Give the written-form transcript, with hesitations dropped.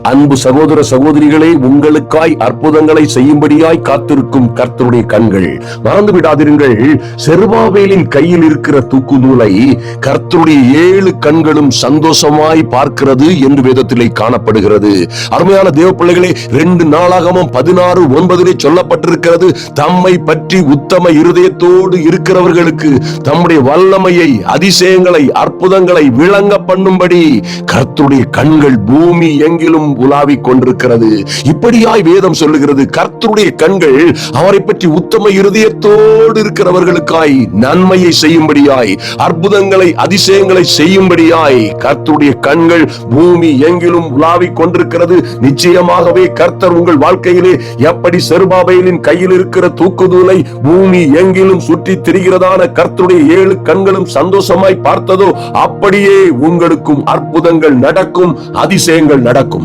அன்பு சகோதர சகோதரிகளே, உங்களுக்காய் அற்புதங்களை செய்யும்படியாய் காத்திருக்கும் கர்த்தருடைய கண்கள். மறந்து விடாதிருங்கள், செருபாபேலின் கையில் இருக்கிற தூக்குநூலை கர்த்தருடைய 7 கண்களும் சந்தோஷமாய் பார்க்கிறது என்று வேதத்திலே காணப்படுகிறது. அருமையான தேவ பிள்ளைகளே, 2 நாளாகமம் 16:9 சொல்லப்பட்டிருக்கிறது, தம்மை பற்றி உத்தம இருதயத்தோடு இருக்கிறவர்களுக்கு தம்முடைய வல்லமையை, அதிசயங்களை, அற்புதங்களை விளங்க பண்ணும்படி கர்த்தருடைய கண்கள் பூமி எங்கிலும் உலாவிக் கொண்டிருக்கிறது. இப்படியாய் வேதம் சொல்லுகிறது, கர்த்தருடைய கண்கள் அவரை பற்றி உத்தம இருதயத்தோடு இருக்கிறவர்களுக்காய் நன்மையை செய்யும்படியாய், அற்புதங்களை, அதிசயங்களை செய்யும்படியாய் கர்த்தருடைய கண்கள் பூமி எங்கிலும் உலாவிக் கொண்டிருக்கிறது. நிச்சயமாகவே கர்த்தர் உங்கள் வாழ்க்கையிலே எப்படி செருபாபேலின் கையில் இருக்கிற தூக்குதூலை பூமி எங்கிலும் சுற்றி திரிகிறதான கர்த்தருடைய 7 கண்களும் சந்தோஷமாய் பார்த்ததோ, அப்படியே உங்களுக்கும் அற்புதங்கள் நடக்கும், அதிசயங்கள் நடக்கும்.